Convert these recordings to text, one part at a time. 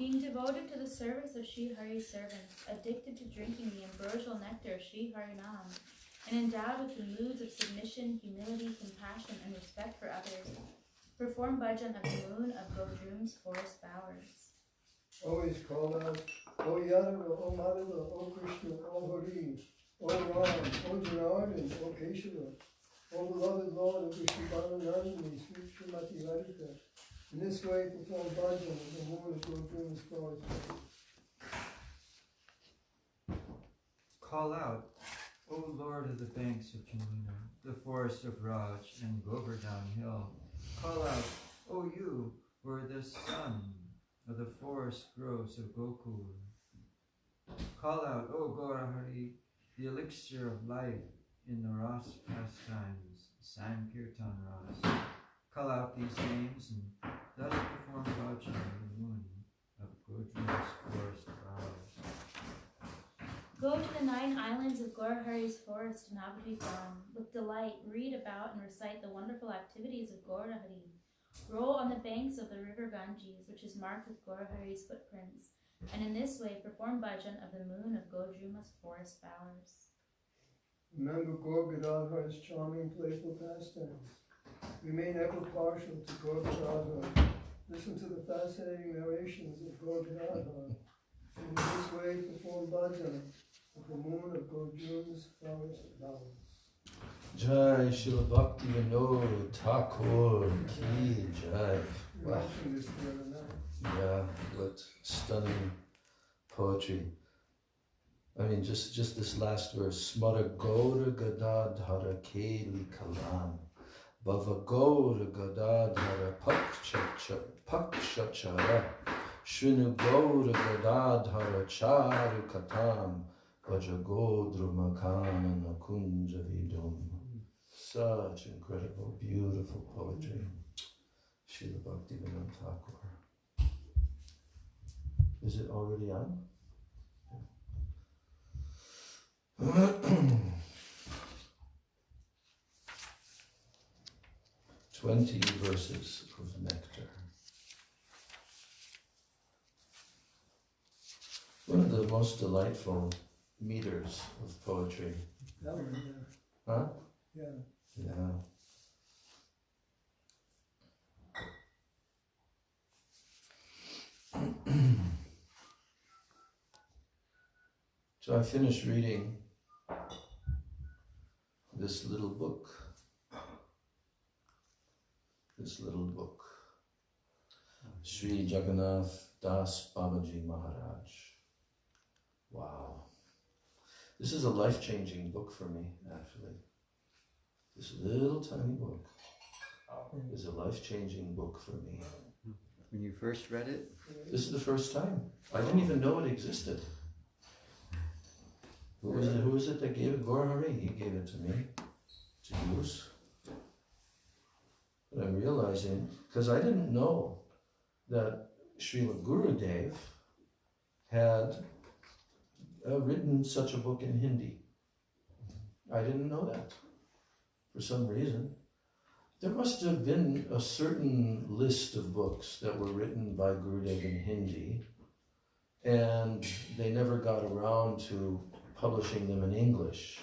Being devoted to the service of Sri Hari's servants, addicted to drinking the ambrosial nectar of Sri Harinam, and endowed with the moods of submission, humility, compassion, and respect for others, perform bhajan of the moon of Godrum's forest bowers. Always call out, O Yadava, O Madhava, O Krishna, O Hari, O Ram, O Janardhan, O Keshava, O beloved Lord of Vishnubananandini, sweet Srimati Radhika. In this way perform bhajan of the moon of Godrum's forest bowers. Call out, O Lord of the banks of Jamuna, the forest of Braj and Govardhan Hill. Call out, O you who are the son of the forest groves of Gokul. Call out, O Gaurahari, the elixir of life in the Ras pastimes, Sankirtan Ras. Call out these names and thus perform bhajan of the moon of Godrum's forest bowers. Go to the 9 islands of Gaurahari's forest in Abhidvipan. With delight, read about and recite the wonderful activities of Gaurahari. Roll on the banks of the river Ganges, which is marked with Gaurahari's footprints, and in this way perform bhajan of the moon of Godruma's forest bowers. Remember Gaur Gadadhar's charming, playful pastimes. Remain ever partial to Gaur Gadadhar. Listen to the fascinating narrations of Gaur Gadadhar. And in this way perform bhajan of the moon of Godrum's forest bowers. Jai Srila Bhakti Vinod Thakur Ki Jai. Wow. This the other night. Yeah, what stunning poetry. I mean, just this last verse. Smara Gaura Gadadhara Keli Kalam. Bhava Gaura Gadadhara Pakshachara. Shrinu Gaura Gadadhara Charu Katam. Vaja Godrumakana Nakunja Vidum. Such incredible, beautiful poetry. Srila Bhakti Vinod Thakur. Is it already on? 20 verses of nectar. One of the most delightful meters of poetry. That one, yeah. Huh? Yeah. Yeah. So I finished reading this little book. Sri Jagannath Das Babaji Maharaj. Wow. This is a life-changing book for me, actually. This little tiny book is a life-changing book for me. When you first read it? This is the first time. I didn't even know it existed. Who was it that gave it? Gaurahari. He gave it to me to use. But I'm realizing, because I didn't know that Srila Gurudev had written such a book in Hindi. I didn't know that for some reason. There must have been a certain list of books that were written by Gurudev in Hindi, and they never got around to publishing them in English,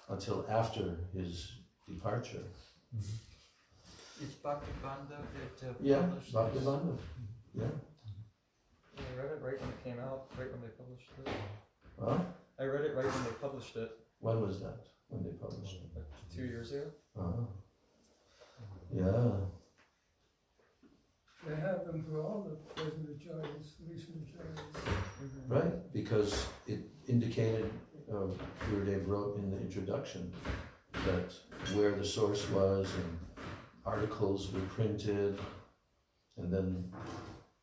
until after his departure. Mm-hmm. It's Bhaktivinoda that published Bhaktivinoda. Yeah. I read it right when it came out, right when they published it. Huh? I read it right when they published it. When was that? When they published it? Like 2 years ago. Yeah. They have them for all the present acharyas, recent acharyas. Mm-hmm. Right, because it indicated, Gurudev wrote in the introduction that where the source was and articles were printed, and then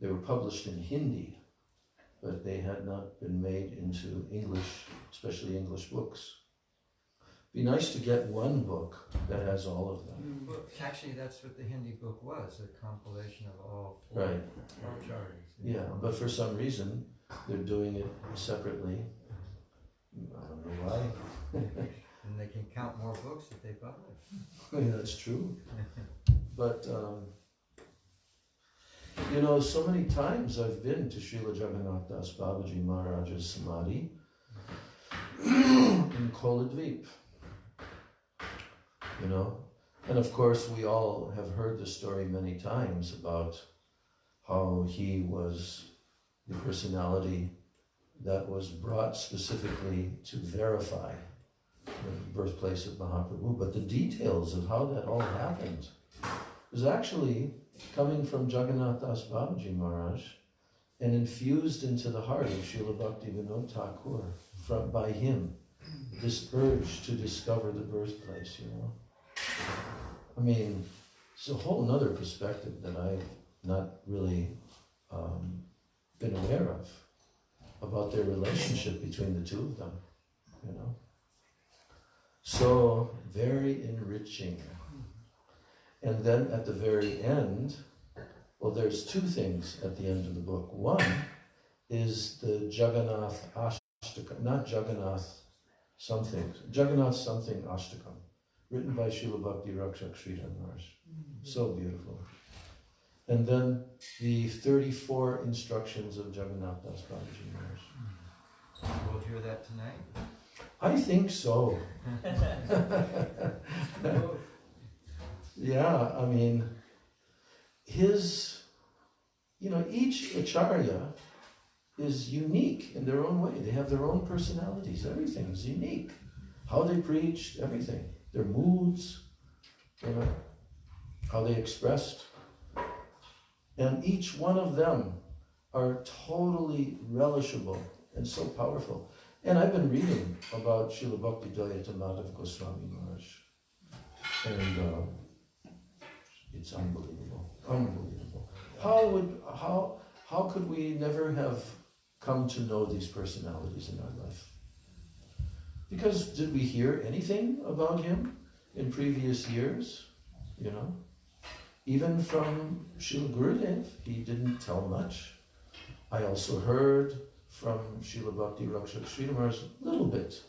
they were published in Hindi, but they had not been made into English, especially English books. Be nice to get one book that has all of them. Well, actually, that's what the Hindi book was, a compilation of all four Right. acharyas. Yeah, but for some reason, they're doing it separately. I don't know why. And they can count more books that they publish. Yeah, that's true. But, You know, so many times I've been to Srila Jagannath Das Babaji Maharaj's Samadhi in Koladvip. You know, and of course we all have heard the story many times about how he was the personality that was brought specifically to verify the birthplace of Mahaprabhu. But the details of how that all happened was actually coming from Jagannath Das Babaji Maharaj and infused into the heart of Srila Bhakti Vinod Thakur by him, this urge to discover the birthplace, you know. I mean, it's a whole nother perspective that I've not really been aware of about their relationship between the two of them, you know. So, very enriching. And then at the very end, well, there's two things at the end of the book. One is the Jagannath Ashtakam, not Jagannath something Ashtakam, written by Srila Bhakti Rakshak Sridhar Maharaj. So beautiful. And then the 34 instructions of Jagannath Das Babaji Maharaj. We'll hear that tonight? I think so. Yeah, I mean, each acharya is unique in their own way. They have their own personalities. Everything is unique. How they preached, everything. Their moods, you know, how they expressed. And each one of them are totally relishable and so powerful. And I've been reading about Srila Bhakti Madhav Goswami Maharaj. And it's unbelievable, unbelievable. How could we never have come to know these personalities in our life? Because did we hear anything about him in previous years? You know, even from Srila Gurudev, he didn't tell much. I also heard from Srila Bhakti Rakshak Sridhar Maharaj a little bit.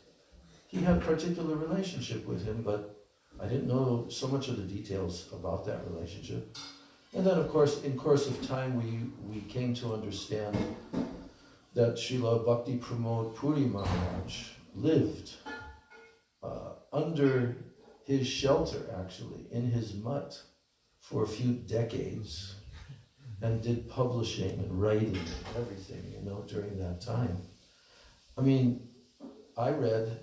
He had a particular relationship with him, but I didn't know so much of the details about that relationship. And then, of course, in course of time, we came to understand that Srila Bhakti Pramod Puri Maharaj lived under his shelter, actually, in his mutt for a few decades, and did publishing and writing and everything, you know, during that time. I mean, I read,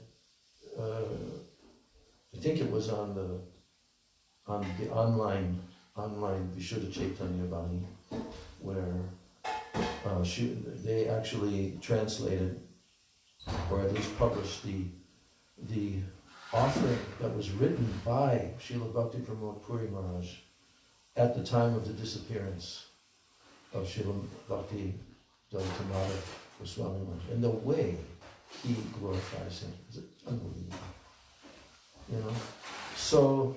I think it was on the online Vishuddha Chaitanya Vani, where they actually translated, or at least published, the offering that was written by Srila Bhakti Pramod Puri Maharaj at the time of the disappearance of Srila Bhakti Madhav Swami Maharaj, and the way he glorifies him is unbelievable. You know, so,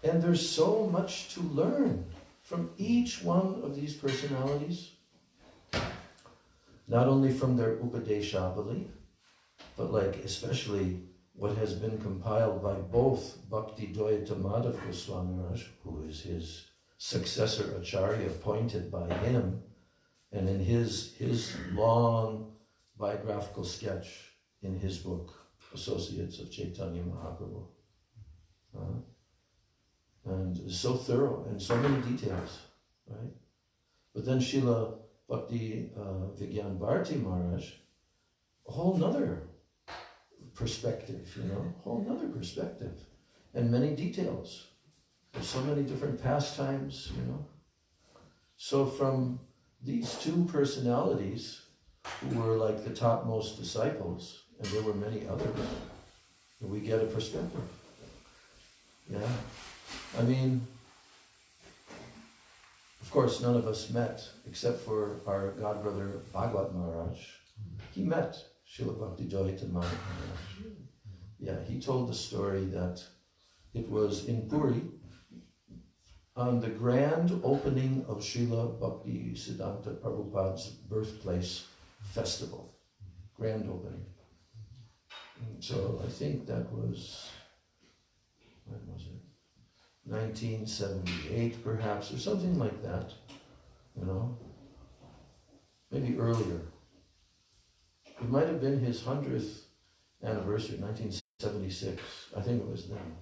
and there's so much to learn from each one of these personalities, not only from their Upadeshabali, but like especially what has been compiled by both Bhakti Doyata Madhav Goswami Maharaj, who is his successor Acharya appointed by him, and in his long biographical sketch in his book, Associates of Chaitanya Mahaprabhu. And it's so thorough and so many details, right? But then Srila Bhakti Vigyan Bharati Maharaj, a whole nother perspective, you know, whole nother perspective, and many details. There's so many different pastimes, you know. So from these two personalities, who were like the topmost disciples, and there were many others, we get a perspective. Yeah. I mean, of course, none of us met, except for our godbrother Bhagwat Maharaj. He met Srila Bhakti Doyata Madhav Maharaj. Yeah, he told the story that it was in Puri, on the grand opening of Srila Bhakti Siddhanta Prabhupada's birthplace festival. Grand opening. And so I think that was, when was it? 1978 perhaps, or something like that, you know, maybe earlier. It might have been his 100th anniversary, 1976. I think it was then.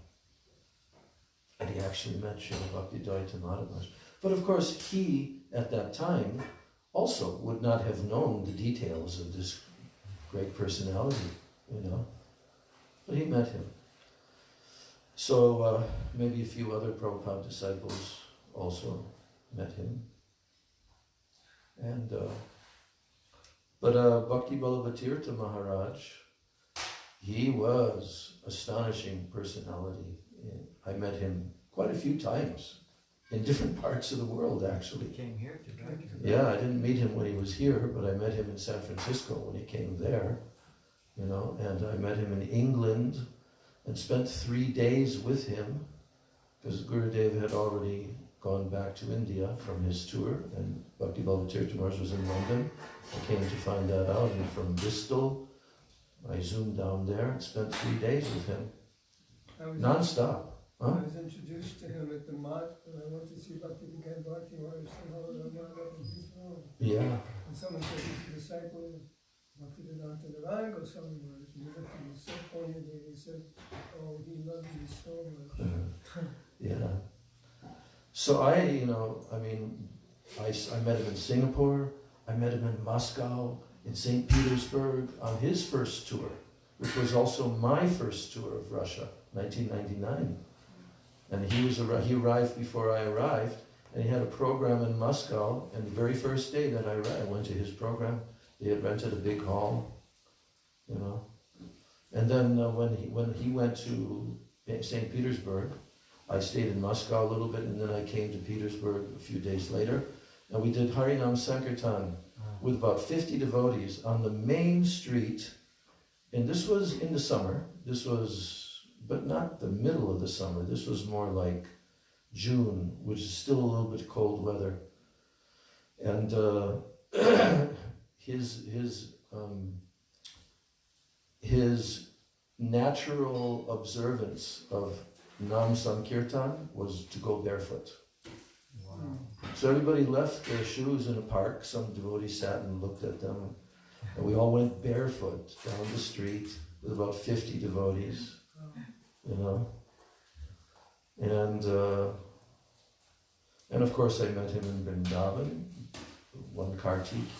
And he actually met Srila Bhakti Dvaita Maharaj. But of course, he, at that time, also would not have known the details of this great personality, you know. But he met him. So maybe a few other Prabhupada disciples also met him. And but Bhakti Balavatirtha Maharaj, he was astonishing personality. I met him quite a few times in different parts of the world, actually. He came here to Braj. Yeah, I didn't meet him when he was here, but I met him in San Francisco when he came there, you know, and I met him in England and spent 3 days with him because Gurudev had already gone back to India from his tour, and Bhakti Balavatirtha Maharaj was in London. I came to find that out, and from Bristol, I zoomed down there and spent 3 days with him, non-stop. Huh? I was introduced to him at the Mat when I went to see Bhakti Vigan Bhakti Maharaj in his room. Yeah. And someone said he's a disciple of Bhaktivedanta Narayana Goswami Maharaj. And he looked at me so poignantly and he said, oh, he loved you so much. Yeah. So I met him in Singapore, I met him in Moscow, in St. Petersburg on his first tour, which was also my first tour of Russia, 1999. And he arrived before I arrived, and he had a program in Moscow, and the very first day that I went to his program, they had rented a big hall, you know. And then when he went to St. Petersburg, I stayed in Moscow a little bit, and then I came to Petersburg a few days later, and we did Harinam Sankirtan with about 50 devotees on the main street, and this was in the summer, but not the middle of the summer, this was more like June, which is still a little bit cold weather. And his natural observance of Nam Sankirtan was to go barefoot. Wow. So everybody left their shoes in a park. Some devotees sat and looked at them. And we all went barefoot down the street with about 50 devotees, you know. And of course I met him in Vrindavan. One Kartik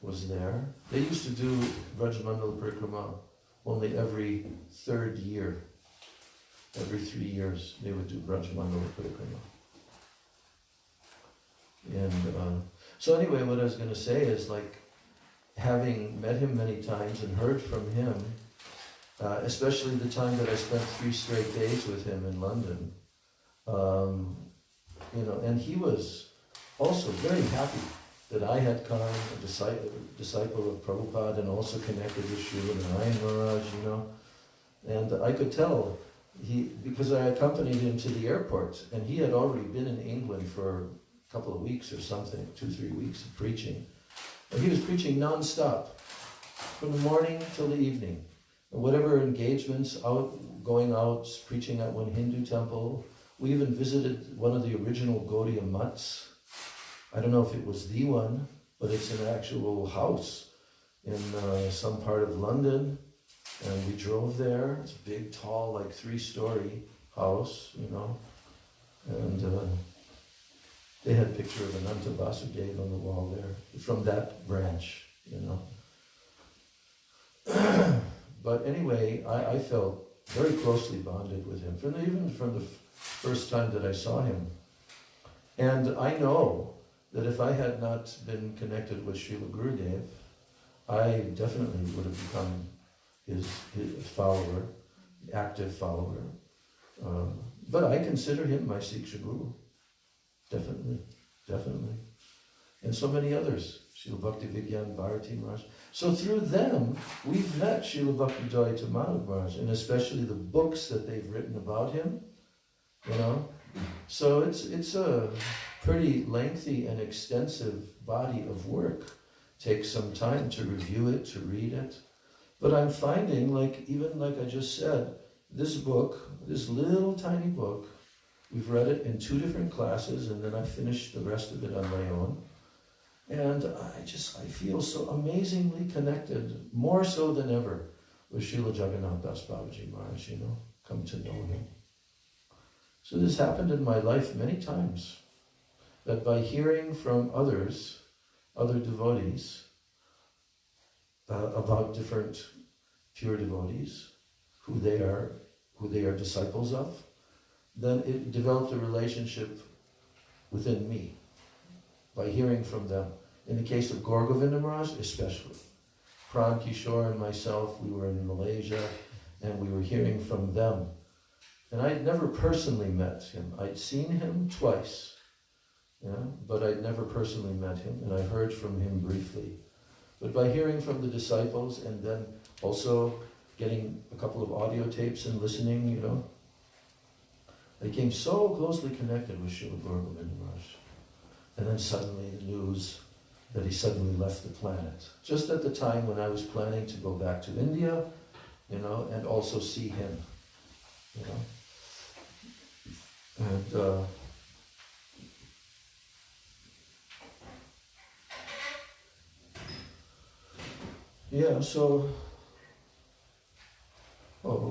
was there. They used to do Brajmandala Parikrama only every third year. Every 3 years they would do Brajmandala Parikrama. And so anyway, what I was going to say is, like, having met him many times and heard from him, especially the time that I spent 3 straight days with him in London, you know, and he was also very happy that I had come, a disciple of Prabhupada, and also connected with Srila Narayan Maharaj, you know, and I could tell because I accompanied him to the airport, and he had already been in England for a couple of weeks or something, 2-3 weeks of preaching. And he was preaching non-stop, from the morning till the evening. And whatever engagements, going out, preaching at one Hindu temple. We even visited one of the original Gaudiya mutts. I don't know if it was the one, but it's an actual house in some part of London. And we drove there. It's a big, tall, like 3-story house, you know. And they had a picture of Ananta Vasudeva on the wall there, from that branch, you know. But anyway, I felt very closely bonded with him, even from the first time that I saw him. And I know that if I had not been connected with Srila Gurudev, I definitely would have become his follower, active follower. But I consider him my Siksha Guru. Definitely. And so many others. Srila Bhakti Vigyan Bharati Maharaj. So through them, we've met Srila Bhakti Dvaita Maharaj, and especially the books that they've written about him, you know. So it's a pretty lengthy and extensive body of work. Takes some time to review it, to read it. But I'm finding, even like I just said, this book, this little tiny book, We've read it in 2 different classes, and then I finished the rest of it on my own. And I feel so amazingly connected, more so than ever, with Srila Jagannath Das Babaji Maharaj, come to know him. So this happened in my life many times, that by hearing from others, other devotees, about different pure devotees, who they are disciples of, then it developed a relationship within me, by hearing from them. In the case of Gaur Govinda Maharaj, especially. Pran Kishore and myself, we were in Malaysia, and we were hearing from them. And I'd never personally met him. I'd seen him twice, but I'd never personally met him, and I heard from him briefly. But by hearing from the disciples, and then also getting a couple of audio tapes and listening, I became so closely connected with Srila Gaur Govinda Maharaj. And then suddenly the news that he suddenly left the planet. Just at the time when I was planning to go back to India, and also see him, And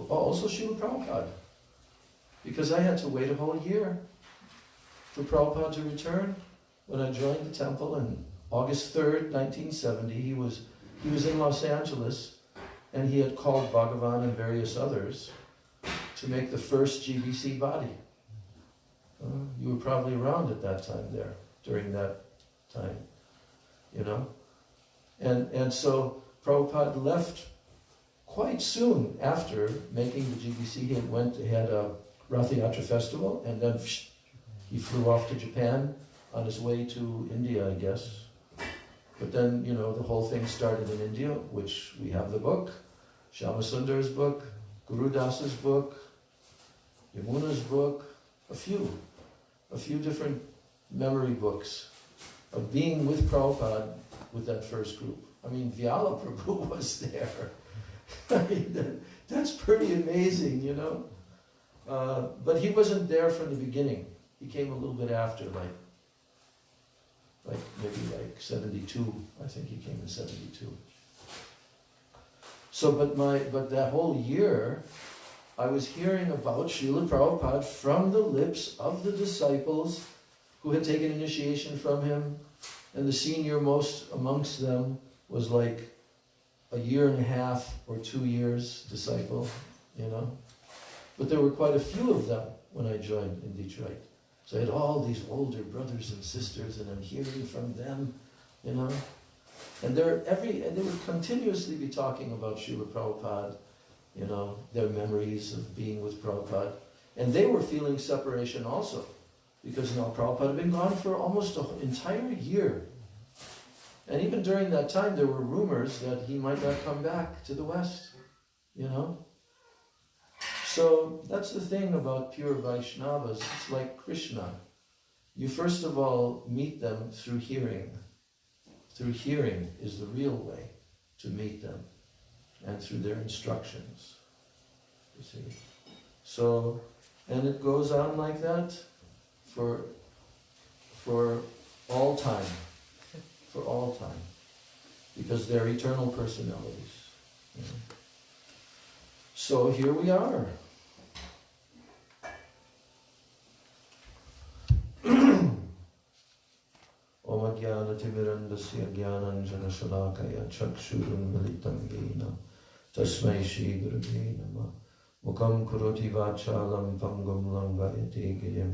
also Srila Prabhupada. Because I had to wait a whole year for Prabhupada to return. When I joined the temple on August 3rd, 1970, he was in Los Angeles, and he had called Bhagavan and various others to make the first GBC body. You were probably around at that time there, during that time, And so Prabhupada left quite soon after making the GBC. He had a Rath Yatra festival, and then he flew off to Japan on his way to India, I guess. But then, the whole thing started in India, which we have the book, Shama Sundar's book, Guru Das's book, Yamuna's book, a few different memory books of being with Prabhupada with that first group. Vyala Prabhu was there. That's pretty amazing, But he wasn't there from the beginning. He came a little bit after, maybe 72. I think he came in 72. So, but that whole year, I was hearing about Srila Prabhupada from the lips of the disciples who had taken initiation from him, and the senior most amongst them was like a year and a half or 2 years disciple, But there were quite a few of them when I joined in Detroit. So I had all these older brothers and sisters, and I'm hearing from them, And they would continuously be talking about Srila Prabhupada, their memories of being with Prabhupada. And they were feeling separation also, because now Prabhupada had been gone for almost an entire year. And even during that time, there were rumors that he might not come back to the West, So that's the thing about pure Vaishnavas. It's like Krishna. You first of all meet them through hearing. Through hearing is the real way to meet them, and through their instructions, you see. So, and it goes on like that for all time, because they're eternal personalities. So here we are. Om Jnana Timirandasya Jnananjana Shalakaya Chakshurun Militam Yena Tasmai Shri Gurave Namah Mukam Kuroti Vachalam Pangam Langayate Giyam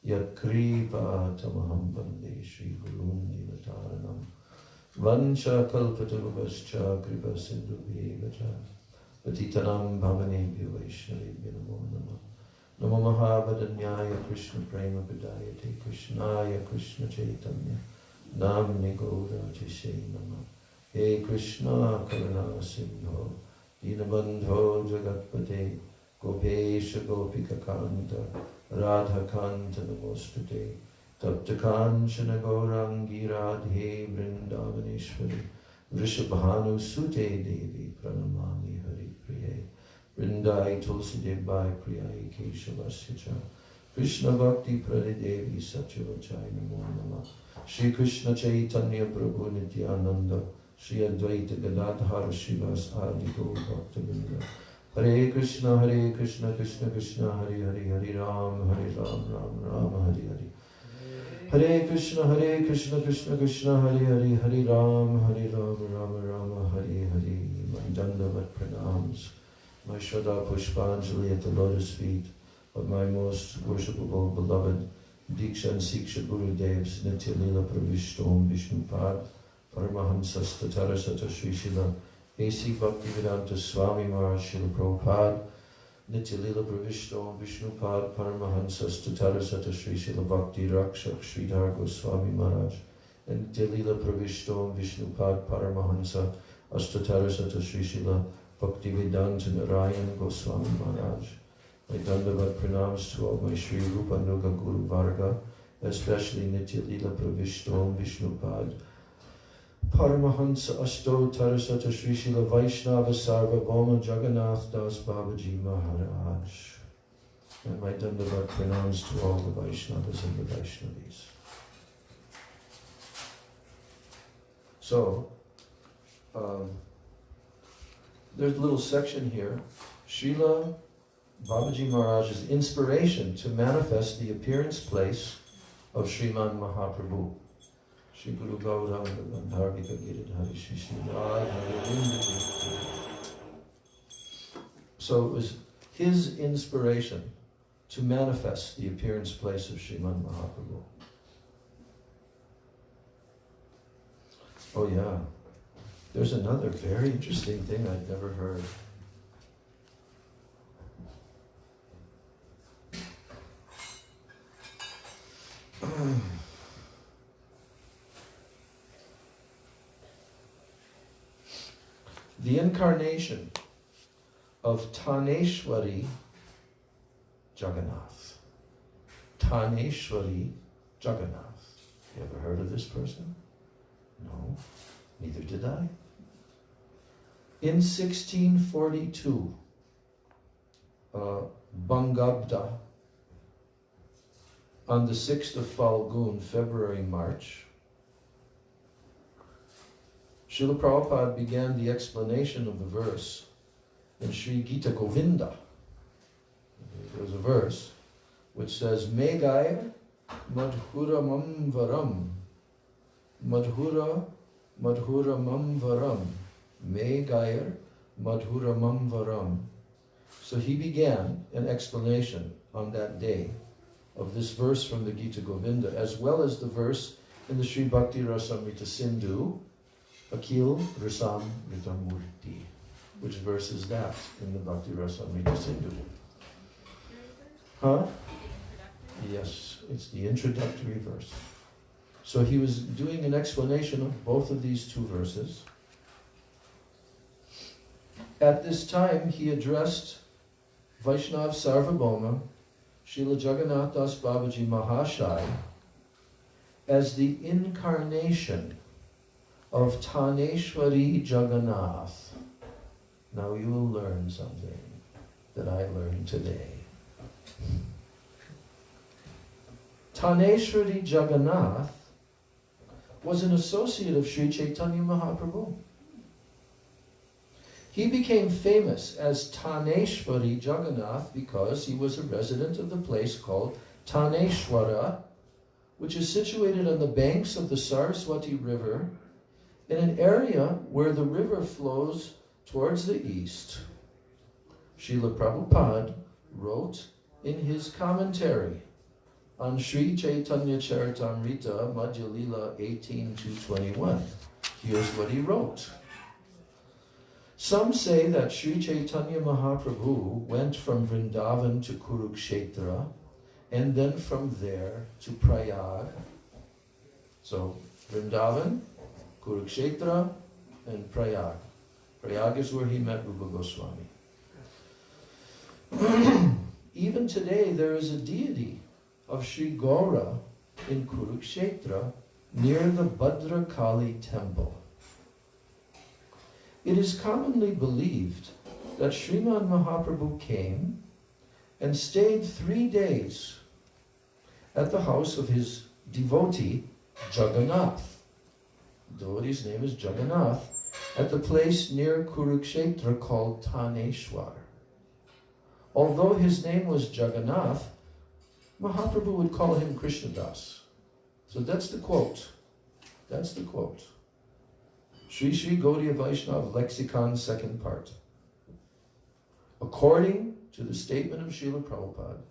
Yat Kripa Tamaham Bande Shri Gurun Nivataranam Vancha Kalpatarubhascha Kripa Sindhu Bhevacha Patitanam Bhavanebhyo Vaishnavebhyo Namo Namah Namo Mahabhadanyaya Krishna Prema Pidayate Krishnaya Krishna Chaitanya Namni Gaura Tishe Namah He Krishna Karuna Sindho Dinabandho Jagatpate Gopesha Gopika Kanta Radha Kanta Namostute Tapta Kanchana Gaurangi Radhe Vrindavaneshwari Vrishabhanu Sute Devi Pranamami Hari Priye Vrindai Tulsi Debai Priyai Keshavasya Krishna Bhakti Pradidevi Satyavachai Namo Namah. Shri Krishna Chaitanya Prabhu Nityananda, Shri Advaita Gadadhara Srivas Adi Gaur Bhaktavinda. Hare Krishna, Krishna Krishna, Hare Hare, Hare Ram, Ram Ram, Hare Hare. Hare Krishna, Krishna Krishna, Hare Hare, Hare Ram, Ram Hare Hare. My Dandavat pranams, my Shraddha Pushpanjali at the lotus feet of my most worshipable, beloved Diksha and Siksha Gurudevs, Nitya Lila Pravishtom Vishnupad, Paramahamsas Tatara Sata Sri Srila, A.C. Bhaktivedanta Swami Maharaj, Srila Prabhupada, Nitya Lila Pravishtom Vishnupad, Paramahamsas Tatara Sata Sri Srila Bhakti Rakshak Sridhar Goswami Maharaj, and Nitya Lila Pravishtom Vishnupad, Paramahamsa Astatara Sata Sri Srila Bhaktivedanta Narayan Goswami Maharaj. My Dandavat pranams to all my Sri Rupa Nuga Guru Varga, especially Nitya Lila Pravishtom Vishnupad, Paramahansa Asto Tarasata Sri Srila Vaishnava Sarvabhauma Jagannath Das Babaji Maharaj. And my Dandavat pranams to all the Vaishnavas and the Vaishnavis. So, there's a little section here. Srila Babaji Maharaj's inspiration to manifest the appearance place of Sriman Mahaprabhu. Shri Guru Gauranga Gandharvika Giridhari Shri Srila. So it was his inspiration to manifest the appearance place of Sriman Mahaprabhu. Oh yeah, there's another very interesting thing I'd never heard. The incarnation of Taneshwari Jagannath. Taneshwari Jagannath. You ever heard of this person? No, neither did I. In 1642, Bangabda, on the 6th of Falgun, February, March, Srila Prabhupada began the explanation of the verse in Sri Gita Govinda. There's a verse which says, Megaya Madhura Mamvaram, Madhura Mamvaram, Megaya Madhura Mamvaram. So he began an explanation on that day of this verse from the Gita Govinda, as well as the verse in the Sri Bhakti Rasamrita Sindhu, Akil Rasam Ritamurti. Which verse is that in the Bhakti Rasamrita Sindhu? Huh? Yes, it's the introductory verse. So he was doing an explanation of both of these two verses. At this time, he addressed Vaishnav Sarvabhauma, Srila Jagannath Das Babaji Mahashai, as the incarnation of Taneshwari Jagannath. Now you will learn something that I learned today. Taneshwari Jagannath was an associate of Sri Chaitanya Mahaprabhu. He became famous as Taneshwari Jagannath because he was a resident of the place called Taneshwara, which is situated on the banks of the Saraswati River in an area where the river flows towards the east. Srila Prabhupada wrote in his commentary on Sri Chaitanya Charitamrita Madhya Lila 18-21. Here's what he wrote. Some say that Sri Chaitanya Mahaprabhu went from Vrindavan to Kurukshetra and then from there to Prayag. So Vrindavan, Kurukshetra, and Prayag. Prayag is where he met Rupa Goswami. Even today there is a deity of Sri Gaura in Kurukshetra near the Bhadrakali temple. It is commonly believed that Sriman Mahaprabhu came and stayed 3 days at the house of his devotee, Jagannath. The devotee's name is Jagannath, at the place near Kurukshetra called Taneshwar. Although his name was Jagannath, Mahaprabhu would call him Krishnadas. So that's the quote. That's the quote. Sri Sri Gaudiya Vaishnava Lexicon, second part. According to the statement of Srila Prabhupada,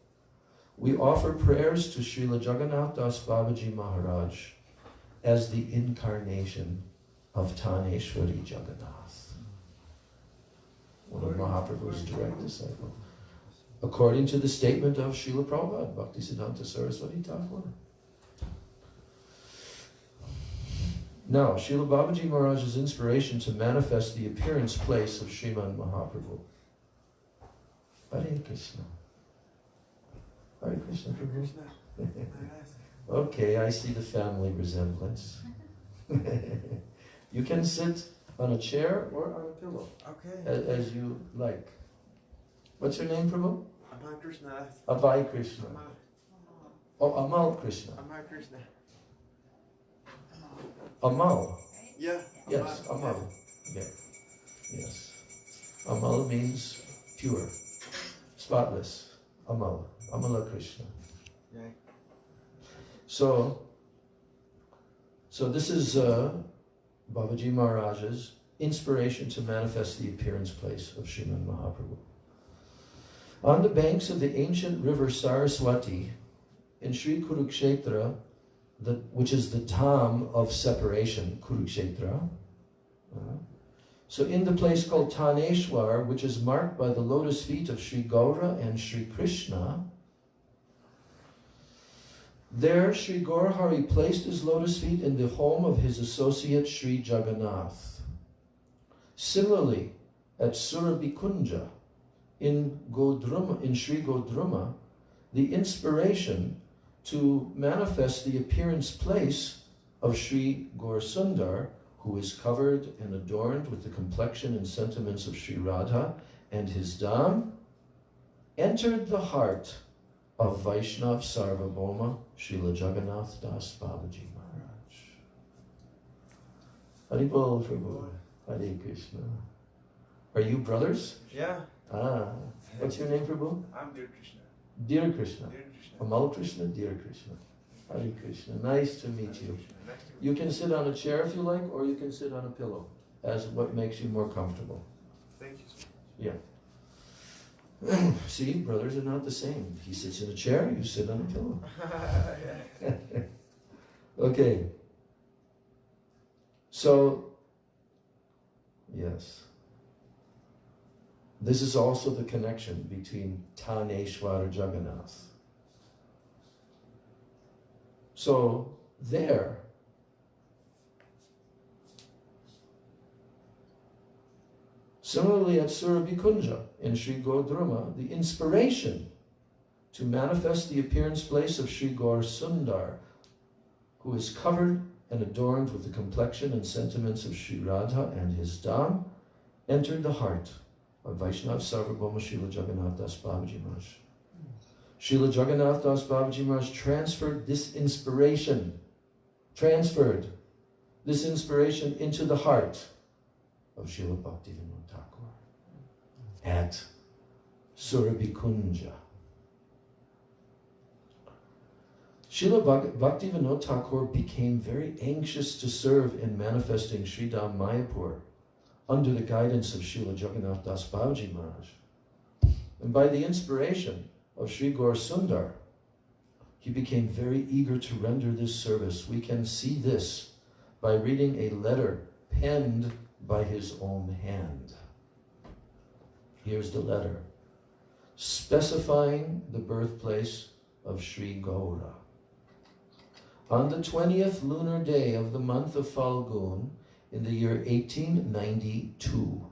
we offer prayers to Srila Jagannath Das Babaji Maharaj as the incarnation of Taneshwari Jagannath, one of Mahaprabhu's direct disciples. According to the statement of Srila Prabhupada, Bhaktisiddhanta Saraswati Thakur. Now, Srila Babaji Maharaj's inspiration to manifest the appearance place of Srimad Mahaprabhu. Hare Krishna. Hare Krishna, Prabhu. Okay, I see the family resemblance. You can sit on a chair or on a pillow. Okay. As you like. What's your name, Prabhu? Amal Krishna. Abhay Krishna. Oh, Amal Krishna. Amal Krishna. Amal. Yeah. Yes, Amal. Okay. Yes. Amal means pure, spotless. Amal. Amala Krishna. Yeah. So this is Babaji Maharaj's inspiration to manifest the appearance place of Srimad Mahaprabhu. On the banks of the ancient river Saraswati, in Sri Kurukshetra, which is the Dham of separation, Kurukshetra. So in the place called Taneshwar, which is marked by the lotus feet of Sri Gaura and Sri Krishna, there Sri Gaurahari placed his lotus feet in the home of his associate Sri Jagannath. Similarly, at Surabhikunja, in Sri Godruma, the inspiration to manifest the appearance place of Sri Gaurasundar, who is covered and adorned with the complexion and sentiments of Sri Radha and his Dham, entered the heart of Vaishnav Sarvabhauma, Srila Jagannath Das Babaji Maharaj. Haribol Prabhu, Hare Krishna. Are you brothers? Yeah. What's your name, Prabhu? I'm Dear Krishna. Dear Krishna. Dear Krishna. Amal Krishna, Dear Krishna. Hare Krishna. Nice to meet you. You can sit on a chair if you like, or you can sit on a pillow, as what makes you more comfortable. Thank you so Yeah. See, brothers are not the same. He sits in a chair, you sit on a pillow. much. Okay. So, yes. This is also the connection between Taneshwara Jagannath. So, there, similarly at Surabhikunja in Sri Godruma, the inspiration to manifest the appearance place of Sri Gaurasundar, who is covered and adorned with the complexion and sentiments of Sri Radha and his Dham, entered the heart of Vaishnav Sarvabhauma Srila Jagannath Das Babaji Maharaj. Srila Jagannath Das Babaji Maharaj transferred this inspiration into the heart of Srila Bhaktivinoda Thakur at Surabhikunja. Srila Bhaktivinoda Thakur became very anxious to serve in manifesting Sridham Mayapur under the guidance of Srila Jagannath Das Babaji Maharaj. And by the inspiration of Sri Gaurasundar, he became very eager to render this service. We can see this by reading a letter penned by his own hand. Here's the letter, specifying the birthplace of Sri Gaura. On the 20th lunar day of the month of Falgun, in the year 1892,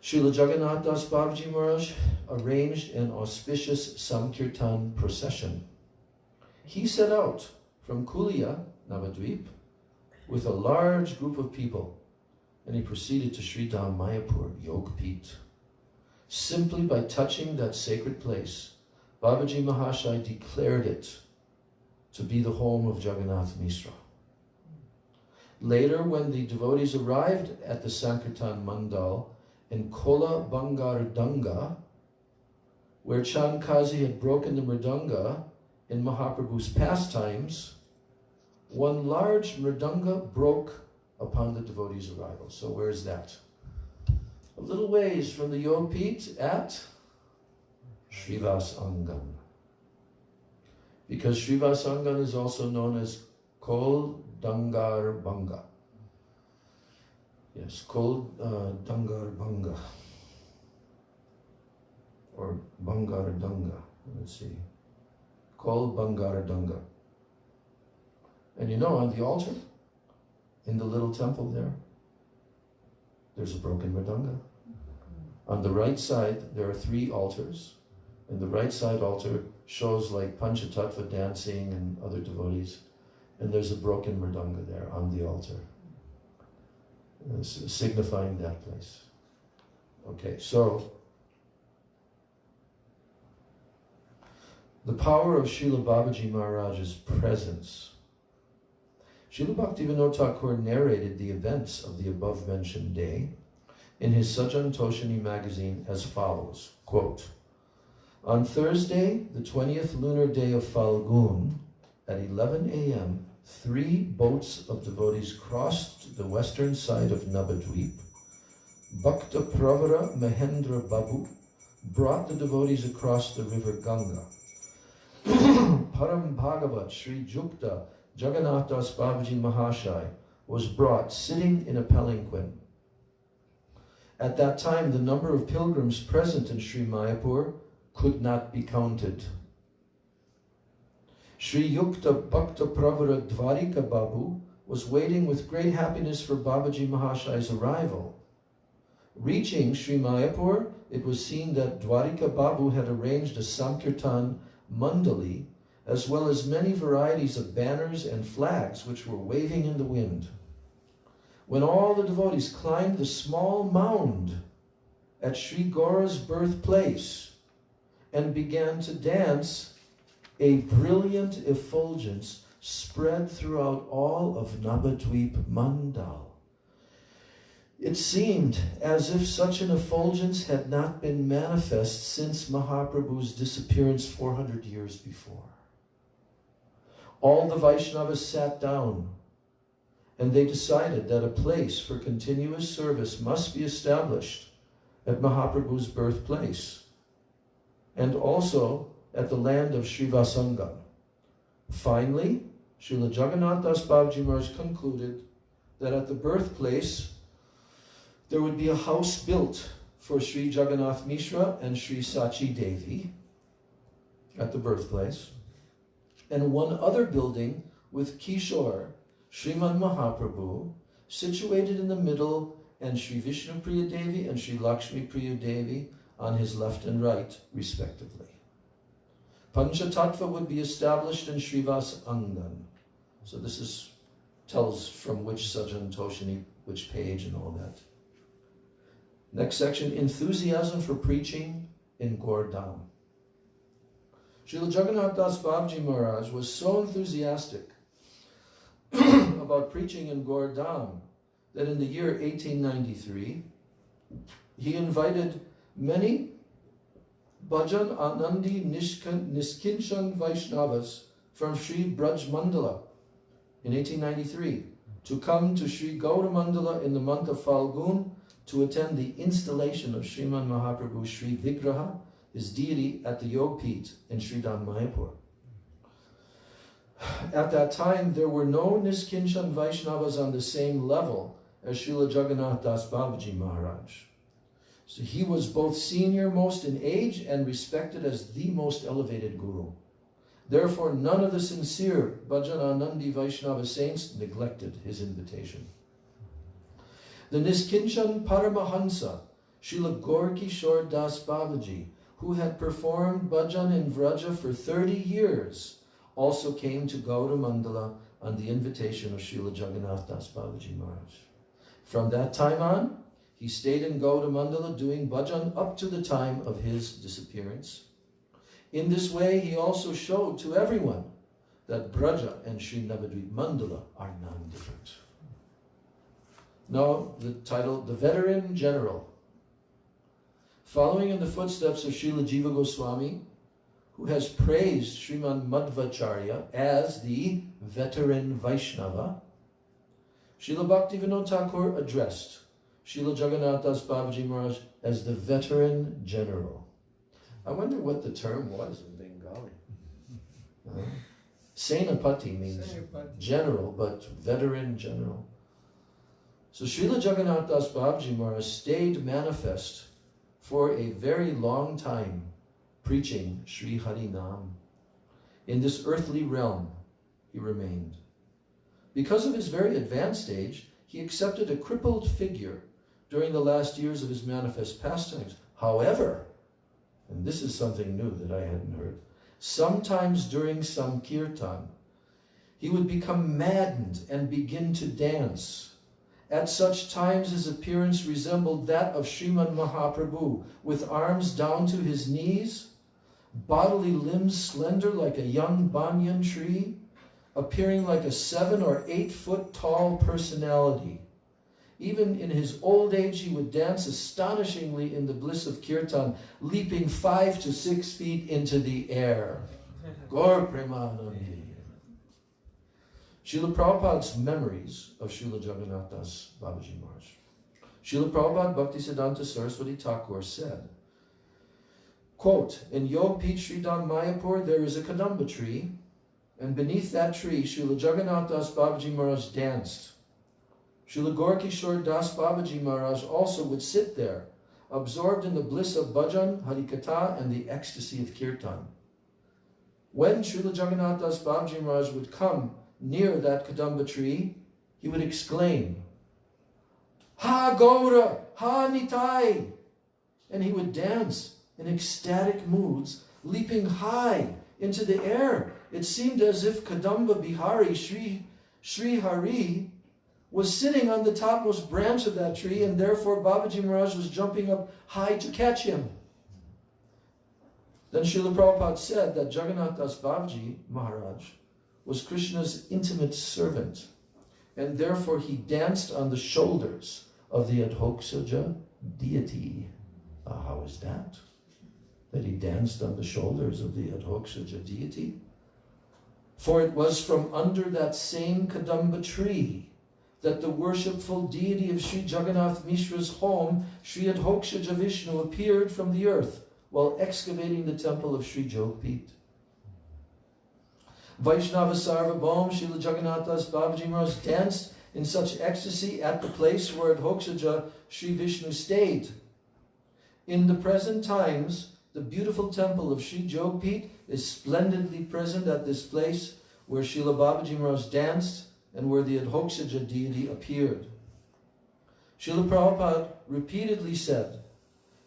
Srila Jagannath Das Babaji Maharaj arranged an auspicious Sankirtan procession. He set out from Kulia, Navadvip, with a large group of people, and he proceeded to Sridham Mayapur, Yogpit. Simply by touching that sacred place, Babaji Mahashai declared it to be the home of Jagannath Mishra. Later, when the devotees arrived at the Sankirtan Mandal in Kola Bangardanga, where Chandkazi had broken the mridanga in Mahaprabhu's pastimes, one large mridanga broke upon the devotees' arrival. So where's that? A little ways from the Yogpit at Srivas Angan. Because Srivas Angan is also known as Kol Dangar Banga. Yes, Kol Dangar Banga. Or Bangar Danga. Let's see. Kol Bangar Danga. And you know, on the altar, in the little temple there, there's a broken mridanga. On the right side, there are 3 altars. And the right side altar shows like Panchatattva dancing and other devotees. And there's a broken mridanga there on the altar, signifying that place. Okay, so the power of Srila Babaji Maharaj's presence. Srila Bhaktivinoda Thakur narrated the events of the above-mentioned day in his Sajan Toshini magazine as follows, quote, "On Thursday, the 20th lunar day of Falgun, at 11 a.m., 3 boats of devotees crossed the western side of Nabadweep. Bhakta Pravara Mahendra Babu brought the devotees across the river Ganga. Param Bhagavat Sri Jukta Jagannath Das Babaji Mahashai was brought sitting in a palanquin. At that time, the number of pilgrims present in Sri Mayapur could not be counted. Sri Yukta Bhakta Pravara Dvarika Babu was waiting with great happiness for Babaji Mahashai's arrival. Reaching Sri Mayapur, it was seen that Dwarika Babu had arranged a Sankirtan Mandali, as well as many varieties of banners and flags which were waving in the wind. When all the devotees climbed the small mound at Sri Gaura's birthplace and began to dance, a brilliant effulgence spread throughout all of Nabadweep Mandal. It seemed as if such an effulgence had not been manifest since Mahaprabhu's disappearance 400 years before. All the Vaishnavas sat down, and they decided that a place for continuous service must be established at Mahaprabhu's birthplace, and also at the land of Srivasangam. Finally, Srila Jagannath Das Babaji Maharaj concluded that at the birthplace there would be a house built for Sri Jagannath Mishra and Sri Sachi Devi at the birthplace, and one other building with Kishore, Srimad Mahaprabhu, situated in the middle, and Sri Vishnu Priya Devi and Sri Lakshmi Priya Devi on his left and right, respectively. Panchatattva would be established in Srivas Angan. So this tells from which Sajan Toshini, which page and all that. Next section, enthusiasm for preaching in Gordam. Srila Jagannath Das Babaji Maharaj was so enthusiastic about preaching in Gordam that in the year 1893, he invited many Bhajan Anandi Niskinchan Vaishnavas from Sri Braj Mandala in 1893 to come to Sri Gaura Mandala in the month of Falgun to attend the installation of Sriman Mahaprabhu Sri Vigraha, his deity, at the Yogpit in Sridham Mayapur. At that time, there were no Niskinchan Vaishnavas on the same level as Srila Jagannath Das Babaji Maharaj. So he was both senior most in age and respected as the most elevated guru. Therefore, none of the sincere Bhajananandi Vaishnava saints neglected his invitation. The Niskinchan Paramahansa, Srila Gaurkishore Das Babaji, who had performed bhajan in Vraja for 30 years, also came to Gaura Mandala on the invitation of Srila Jagannath Das Babaji Maharaj. From that time on, he stayed in Gaura Mandala doing bhajan up to the time of his disappearance. In this way, he also showed to everyone that Braja and Sri Navadvip Mandala are non-different. Now, the title, The Veteran General. Following in the footsteps of Srila Jiva Goswami, who has praised Sriman Madhvacharya as the veteran Vaishnava, Srila Bhaktivinoda Thakur addressed Srila Jagannath Das Babaji Maharaj as the veteran general. I wonder what the term was in Bengali. Senapati means Senapati. general, but veteran general. So Srila Jagannath Das Babaji Maharaj stayed manifest for a very long time, preaching Sri Hari Nam. In this earthly realm, he remained. Because of his very advanced age, he accepted a crippled figure during the last years of his manifest pastimes. However, and this is something new that I hadn't heard, sometimes during some kirtan, he would become maddened and begin to dance. At such times his appearance resembled that of Srimad Mahaprabhu, with arms down to his knees, bodily limbs slender like a young banyan tree, appearing like a 7 or 8 foot tall personality. Even in his old age he would dance astonishingly in the bliss of kirtan, leaping 5 to 6 feet into the air. Gaur Premanandi. Srila Prabhupada's memories of Srila Jagannath Das Babaji Maharaj. Srila Prabhupada Bhaktisiddhanta Saraswati Thakur said, quote, in Yogpit Sridham Mayapur there is a Kadamba tree, and beneath that tree Srila Jagannath Das Babaji Maharaj danced. Srila Gaurkishore Das Babaji Maharaj also would sit there, absorbed in the bliss of bhajan, harikatha, and the ecstasy of kirtan. When Srila Jagannath Das Babaji Maharaj would come near that Kadamba tree, he would exclaim, Ha Gaura, Ha Nitai! And he would dance in ecstatic moods, leaping high into the air. It seemed as if Kadamba Bihari, Sri Hari, was sitting on the topmost branch of that tree, and therefore Babaji Maharaj was jumping up high to catch him. Then Srila Prabhupada said that Jagannath Das Babaji Maharaj was Krishna's intimate servant, and therefore he danced on the shoulders of the Adhoksaja deity. How is that? That he danced on the shoulders of the Adhoksaja deity? For it was from under that same Kadamba tree that the worshipful deity of Sri Jagannath Mishra's home, Sri Adhoksaja Vishnu, appeared from the earth while excavating the temple of Sri Jogpit. Vaishnava Sarvabhaum Srila Jagannath Das Babaji Maharaj danced in such ecstasy at the place where Adhoksaja Sri Vishnu stayed. In the present times, the beautiful temple of Sri Jogpit is splendidly present at this place where Srila Babaji Maharaj danced and where the Adhoksaja deity appeared. Srila Prabhupada repeatedly said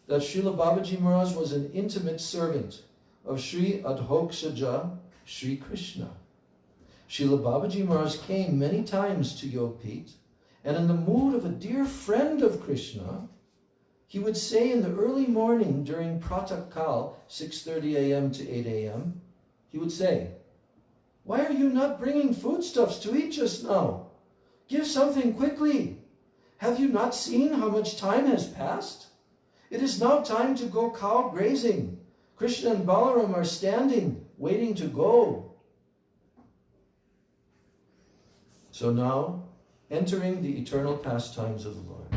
that Srila Babaji Maharaj was an intimate servant of Sri Adhoksaja Sri Krishna. Srila Babaji Maharaj came many times to Yogpit, and in the mood of a dear friend of Krishna, he would say in the early morning during Pratak Kal, 6:30 a.m. to 8 a.m., he would say, why are you not bringing foodstuffs to eat just now? Give something quickly. Have you not seen how much time has passed? It is now time to go cow grazing. Krishna and Balaram are standing, waiting to go. So now, entering the eternal pastimes of the Lord.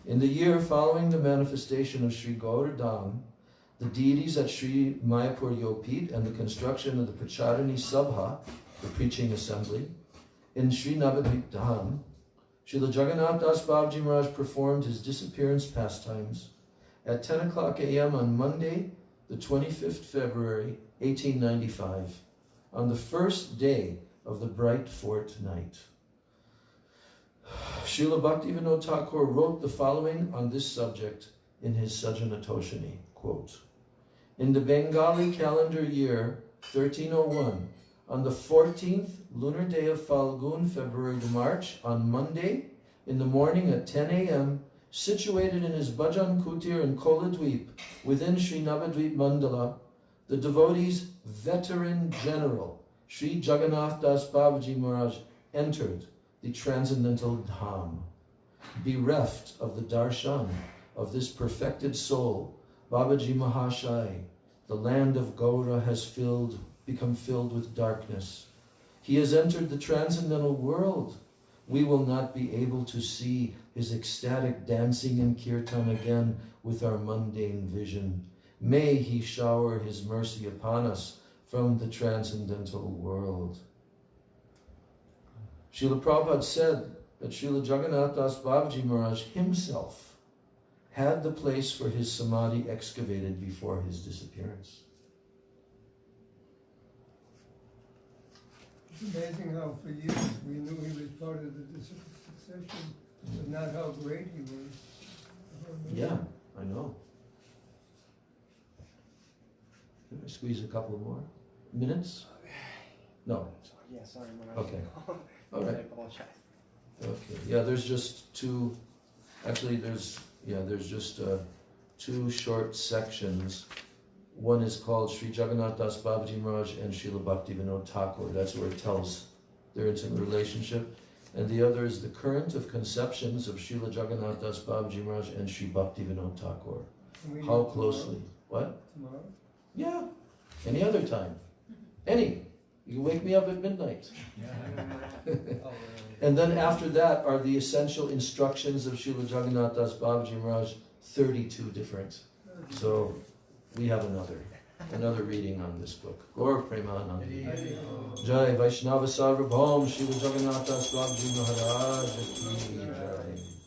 In the year following the manifestation of Sri Gaura-dham, the deities at Sri Mayapur Yogpit and the construction of the Pracharani Sabha, the preaching assembly, in Sri Navadvip Dham, Srila Jagannath Das Babaji Maharaj performed his disappearance pastimes at 10 o'clock a.m. on Monday, the 25th February, 1895, on the first day of the bright fortnight. Srila Bhaktivinoda Thakur wrote the following on this subject in his Sajjana Toshani, quote, in the Bengali calendar year 1301, on the 14th lunar day of Falgun, February to March, on Monday, in the morning at 10 a.m., situated in his Bhajan Kutir in Koladweep, within Sri Navadvip Mandala, the devotee's veteran general, Sri Jagannath Das Babaji Maharaj, entered the transcendental dham. Bereft of the darshan of this perfected soul, Babaji Mahashai, the land of Gaura has become filled with darkness. He has entered the transcendental world. We will not be able to see his ecstatic dancing in kirtan again with our mundane vision. May he shower his mercy upon us from the transcendental world. Srila Prabhupada said that Srila Jagannath Das Babaji Maharaj himself had the place for his samadhi excavated before his disappearance. It's amazing how for years we knew he was part of the succession, but not how great he was. Yeah, I know. Can I squeeze a couple more minutes? No. Yeah, sorry, Maharaj. Okay. All right. I apologize. Okay. Yeah, there's just two. Actually, there's just two short sections. One is called Sri Jagannath Das Babaji Maharaj and Srila Bhaktivinoda Thakur. That's where it tells their intimate relationship. And the other is the current of conceptions of Srila Jagannath Das Babaji Maharaj and Sri Bhaktivinoda Thakur. How closely? What? Tomorrow? Yeah. Any other time. Any. You can wake me up at midnight. And then after that are the essential instructions of Srila Jagannath Das Babaji Maharaj, 32 different. So we have another reading on this book. Gaur Premanandi. Jai Vaishnava Sarvabhaum Srila Jagannath Das Babaji Maharaj Ki Jai.